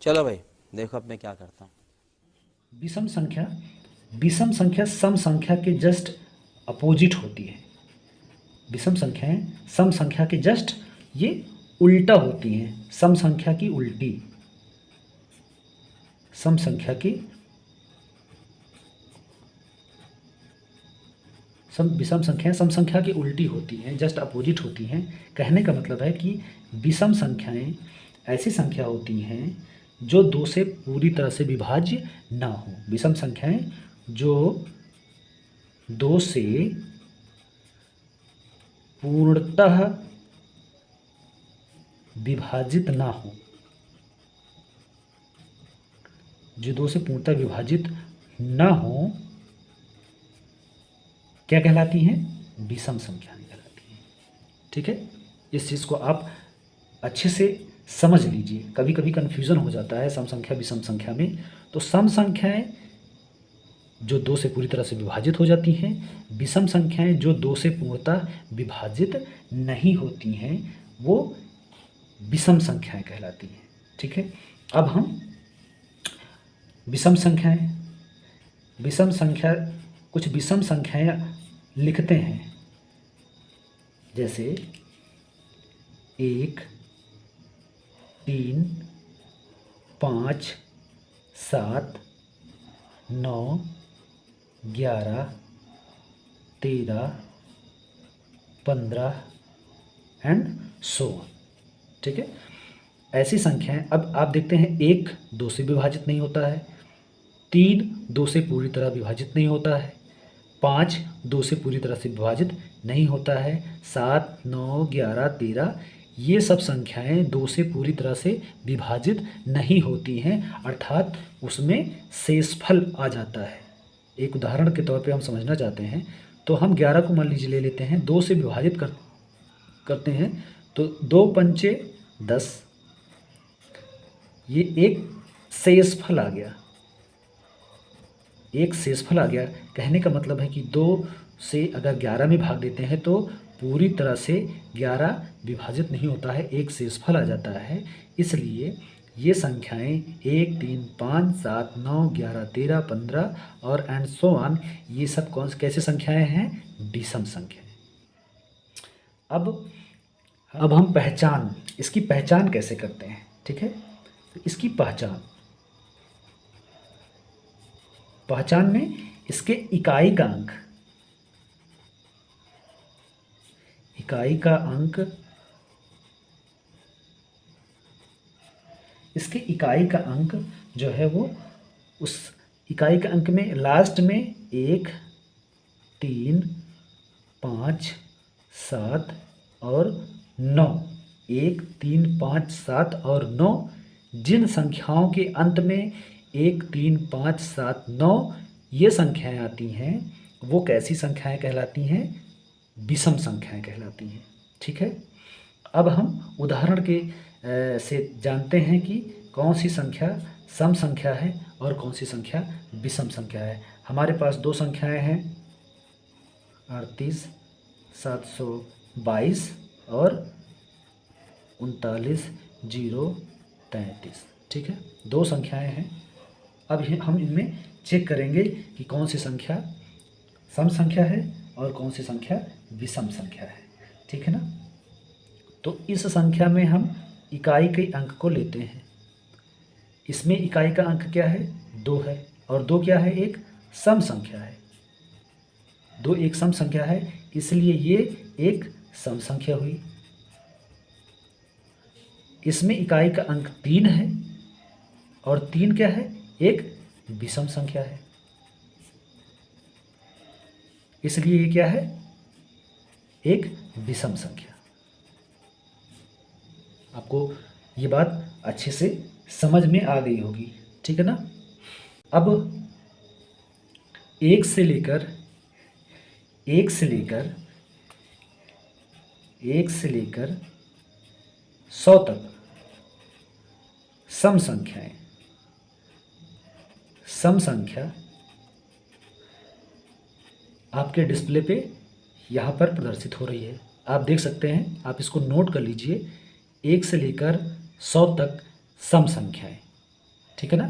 चलो भाई, देखो अब मैं क्या करता हूँ। विषम संख्या सम संख्या के जस्ट अपोजिट होती है। विषम संख्याएं सम संख्या के जस्ट ये उल्टा होती हैं। सम संख्या की उल्टी, सम संख्या की सम विषम संख्याएं सम संख्या की उल्टी होती हैं, जस्ट अपोजिट होती हैं। कहने का मतलब है कि विषम संख्याएं ऐसी संख्या होती हैं जो दो से पूरी तरह से विभाज्य ना हो। विषम संख्याएं जो दो से पूर्णतः विभाजित ना हो, जो दो से पूर्णतः विभाजित ना हो, क्या कहलाती हैं? विषम संख्याएं कहलाती हैं। ठीक है, इस चीज़ को आप अच्छे से समझ लीजिए। कभी कभी कन्फ्यूज़न हो जाता है सम संख्या विषम संख्या में। तो सम संख्याएं जो दो से पूरी तरह से विभाजित हो जाती हैं, विषम संख्याएं जो दो से पूर्णतः विभाजित नहीं होती हैं, वो विषम संख्याएं कहलाती हैं। ठीक है, अब हम विषम संख्याएं विषम संख्या कुछ विषम संख्याएं लिखते हैं, जैसे 1, 3, 5, 7, 9, 11, 13, 15 एंड सो ऑन। ठीक है, ऐसी संख्याएं। अब आप देखते हैं 1 2 से विभाजित नहीं होता है, 3 2 से पूरी तरह विभाजित नहीं होता है, 5 2 से पूरी तरह से विभाजित नहीं होता है, 7, 9, 11, 13 ये सब संख्याएं 2 से पूरी तरह से विभाजित नहीं होती हैं, अर्थात उसमें शेषफल आ जाता है। एक उदाहरण के तौर पे हम समझना चाहते हैं, तो हम 11 को मान लीजिए ले लेते हैं, 2 से विभाजित करते हैं, तो 2 पंचे 10, ये एक शेषफल आ गया। एक शेषफल आ गया, कहने का मतलब है कि 2 से अगर 11 में भाग देते हैं तो पूरी तरह से 11 विभाजित नहीं होता है, एक शेषफल आ जाता है। इसलिए ये संख्याएं 1, 3, 5, 7, 9, 11, 13, 15 और एंड सो ऑन, ये सब कैसे संख्याएं हैं? विषम संख्याएं। अब हम इसकी पहचान कैसे करते हैं? ठीक है, तो इसकी पहचान में इसके इकाई का अंक इसके इकाई का अंक जो है वो उस इकाई का अंक में लास्ट में 1, 3, 5, 7 और 9, 1, 3, 5, 7 और 9, जिन संख्याओं के अंत में 1, 3, 5, 7, 9 ये संख्याएं आती हैं, वो कैसी संख्याएं कहलाती हैं? विषम संख्याएं कहलाती हैं। ठीक है, अब हम उदाहरण के से जानते हैं कि कौन सी संख्या सम संख्या है और कौन सी संख्या विषम संख्या है। हमारे पास दो संख्याएं हैं, 38, 722 और 39, 033। ठीक है, दो संख्याएं हैं। अब हम इनमें चेक करेंगे कि कौन सी संख्या सम संख्या है और कौन सी संख्या विषम संख्या है। ठीक है ना, तो इस संख्या में हम इकाई के अंक को लेते हैं। इसमें इकाई का अंक क्या है? 2 है, और 2 क्या है? एक सम संख्या है। 2 एक सम संख्या है, इसलिए ये एक सम संख्या हुई। इसमें इकाई का अंक 3 है, और 3 क्या है? एक विषम संख्या है, इसलिए ये क्या है? एक विषम संख्या। आपको ये बात अच्छे से समझ में आ गई होगी। ठीक है ना, अब 1 से लेकर 100 तक सम संख्या आपके डिस्प्ले पे यहाँ पर प्रदर्शित हो रही है, आप देख सकते हैं। आप इसको नोट कर लीजिए, 1 से लेकर 100 तक सम संख्याएं। ठीक है ना।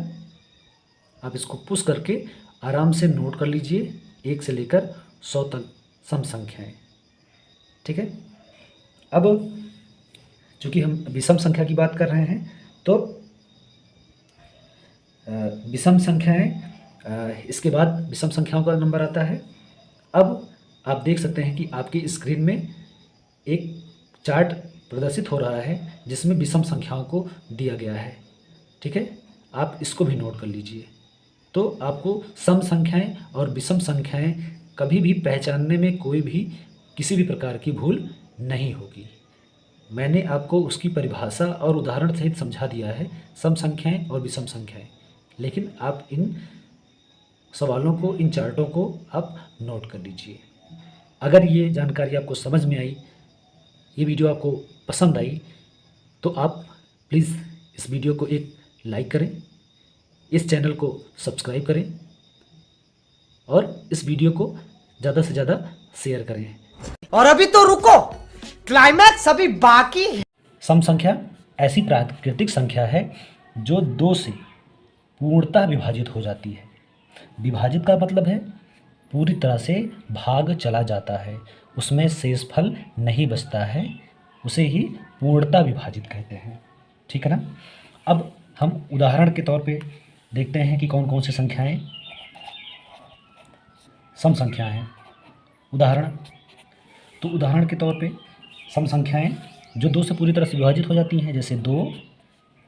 आप इसको पुश करके आराम से नोट कर लीजिए 1 से लेकर 100 तक सम संख्याएं। ठीक है। अब चूँकि हम विषम संख्या की बात कर रहे हैं तो विषम संख्याएं, इसके बाद विषम संख्याओं का नंबर आता है। अब आप देख सकते हैं कि आपकी स्क्रीन में एक चार्ट प्रदर्शित हो रहा है जिसमें विषम संख्याओं को दिया गया है। ठीक है, आप इसको भी नोट कर लीजिए। तो आपको सम संख्याएं और विषम संख्याएं कभी भी पहचानने में कोई भी किसी भी प्रकार की भूल नहीं होगी। मैंने आपको उसकी परिभाषा और उदाहरण सहित समझा दिया है, सम संख्याएं और विषम संख्याएं, लेकिन आप इन सवालों को, इन चार्टों को आप नोट कर लीजिए। अगर ये जानकारी आपको समझ में आई, ये वीडियो आपको पसंद आई, तो आप प्लीज़ इस वीडियो को एक लाइक करें, इस चैनल को सब्सक्राइब करें और इस वीडियो को ज़्यादा से ज़्यादा शेयर करें। और अभी तो रुको, क्लाइमैक्स अभी बाकी है। सम संख्या ऐसी प्राकृतिक संख्या है जो 2 से पूर्णतः विभाजित हो जाती है। विभाजित का मतलब है पूरी तरह से भाग चला जाता है, उसमें शेषफल नहीं बचता है, उसे ही पूर्णतः विभाजित कहते हैं। ठीक है ना। अब हम उदाहरण के तौर पे देखते हैं कि कौन कौन सी संख्याएं सम संख्याएं हैं। उदाहरण के तौर पे सम संख्याएं जो 2 से पूरी तरह से विभाजित हो जाती हैं, जैसे 2,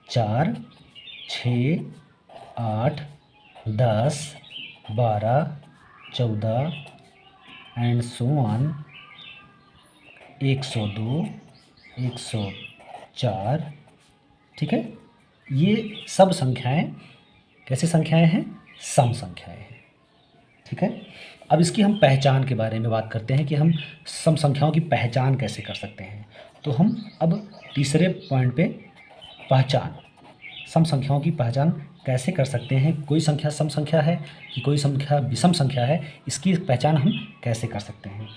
4, 6, 8, 10, 12, 14 एंड सो ऑन, 102, 104। ठीक है, ये सब संख्याएं कैसी संख्याएं हैं? सम संख्याएं हैं। ठीक है। अब इसकी हम पहचान के बारे में बात करते हैं कि हम सम संख्याओं की पहचान कैसे कर सकते हैं। तो हम अब तीसरे पॉइंट पे पहचान, सम संख्याओं की पहचान कैसे कर सकते हैं। कोई संख्या सम संख्या है कि कोई संख्या विषम संख्या है, इसकी पहचान हम कैसे कर सकते हैं।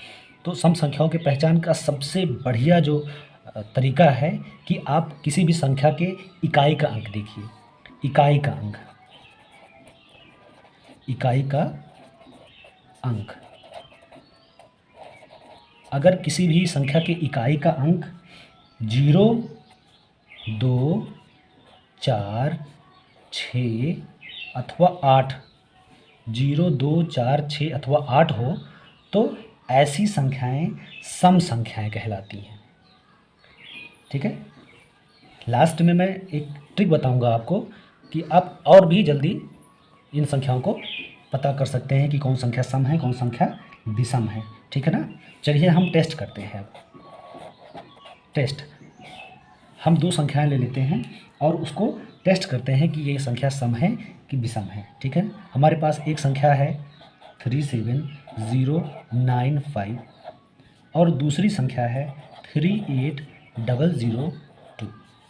तो सम संख्याओं की पहचान का सबसे बढ़िया जो तरीका है कि आप किसी भी संख्या के इकाई का अंक देखिए। इकाई का अंक, इकाई का अंक, अगर किसी भी संख्या के इकाई का अंक 0, 2, 4, 6 अथवा 8, 0, 2, 4, 6 अथवा 8 हो तो ऐसी संख्याएं सम संख्याएं कहलाती हैं। ठीक है। लास्ट में मैं एक ट्रिक बताऊंगा आपको कि आप और भी जल्दी इन संख्याओं को पता कर सकते हैं कि कौन संख्या सम है, कौन संख्या विषम है। ठीक है ना। चलिए हम टेस्ट करते हैं। टेस्ट, हम 2 संख्याएं ले लेते हैं और उसको टेस्ट करते हैं कि ये संख्या सम है कि विषम है। ठीक है। हमारे पास एक संख्या है 37095 और दूसरी संख्या है 38002।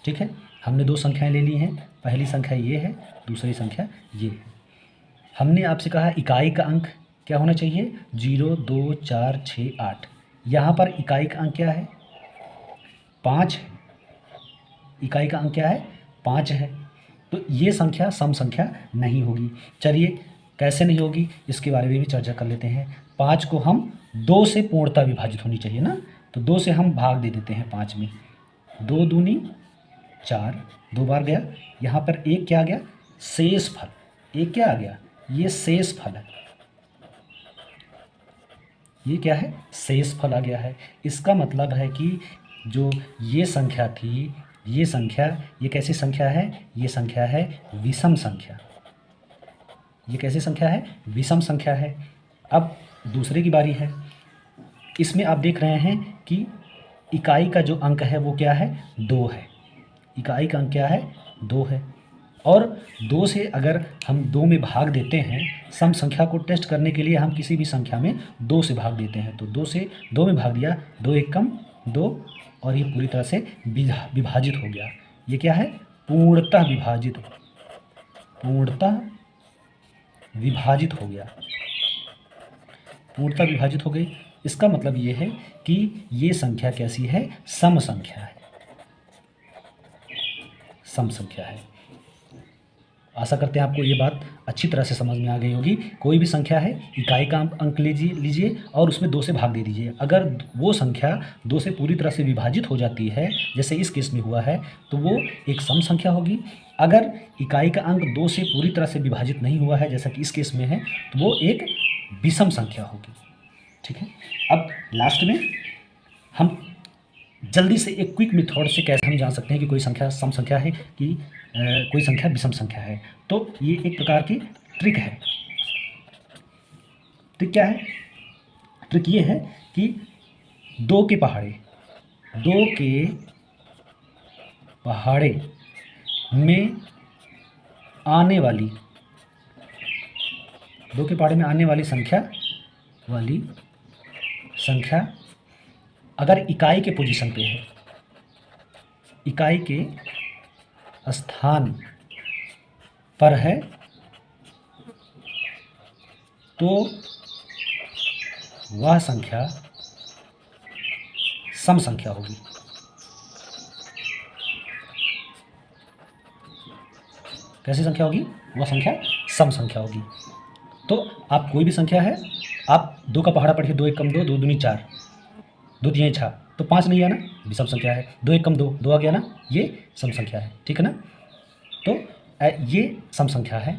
ठीक है। हमने 2 संख्याएं ले ली हैं, पहली संख्या ये है, दूसरी संख्या ये है। हमने आपसे कहा इकाई का अंक क्या होना चाहिए? 0, 2, 4, 6, 8। यहाँ पर इकाई का अंक क्या है? 5 है। इकाई का अंक क्या है? 5 है। तो ये संख्या सम संख्या नहीं होगी। चलिए कैसे नहीं होगी इसके बारे में भी चर्चा कर लेते हैं। 5 को हम 2 से पूर्णतः विभाजित होनी चाहिए ना, तो 2 से हम भाग दे देते हैं 5 में। 2 दूनी 4, 2 बार गया। यहाँ पर एक क्या आ गया? शेष फल। एक क्या आ गया? ये शेष फल है। ये क्या है? शेष फल आ गया है। इसका मतलब है कि जो ये संख्या थी, ये संख्या, ये कैसी संख्या है? ये संख्या है विषम संख्या। ये कैसी संख्या है? विषम संख्या है। अब दूसरे की बारी है। इसमें आप देख रहे हैं कि इकाई का जो अंक है वो क्या है? 2 है। इकाई का अंक क्या है? 2 है। और 2 से अगर हम 2 में भाग देते हैं, सम संख्या को टेस्ट करने के लिए हम किसी भी संख्या में 2 से भाग देते हैं, तो 2 से 2 में भाग दिया, 2 एक कम 2, और ये पूरी तरह से विभाजित हो गया। ये क्या है? पूर्णतः विभाजित, पूर्णतः विभाजित हो गया, पूर्णतः विभाजित हो गई। इसका मतलब ये है कि ये संख्या कैसी है? सम संख्या है, सम संख्या है। आशा करते हैं आपको ये बात अच्छी तरह से समझ में आ गई होगी। कोई भी संख्या है, इकाई का अंक लीजिए और उसमें 2 से भाग दे दीजिए। अगर वो संख्या 2 से पूरी तरह से विभाजित हो जाती है, जैसे इस केस में हुआ है, तो वो एक सम संख्या होगी। अगर इकाई का अंक 2 से पूरी तरह से विभाजित नहीं हुआ है, जैसा कि इस केस में है, तो वो एक विषम संख्या होगी। ठीक है। अब लास्ट में हम जल्दी से एक क्विक मेथड से कैसे हम जान सकते हैं कि कोई संख्या सम संख्या है कि कोई संख्या विषम संख्या है। तो ये एक प्रकार की ट्रिक है। ट्रिक क्या है? ट्रिक ये है कि 2 के पहाड़े में आने वाली 2 के पहाड़े में आने वाली संख्या अगर इकाई के पोजीशन पे है, इकाई के स्थान पर है, तो वह संख्या सम संख्या होगी। कैसी संख्या होगी? वह संख्या सम संख्या होगी। तो आप कोई भी संख्या है, आप 2 का पहाड़ा पढ़िए, 2 1 कम 2, 2 दूनी 4, 2 3 6, तो 5 नहीं आना, विषम संख्या है। 2 1 कम 2, 2 आ गया ना, ये सम संख्या है। ठीक है ना। तो ये सम संख्या है।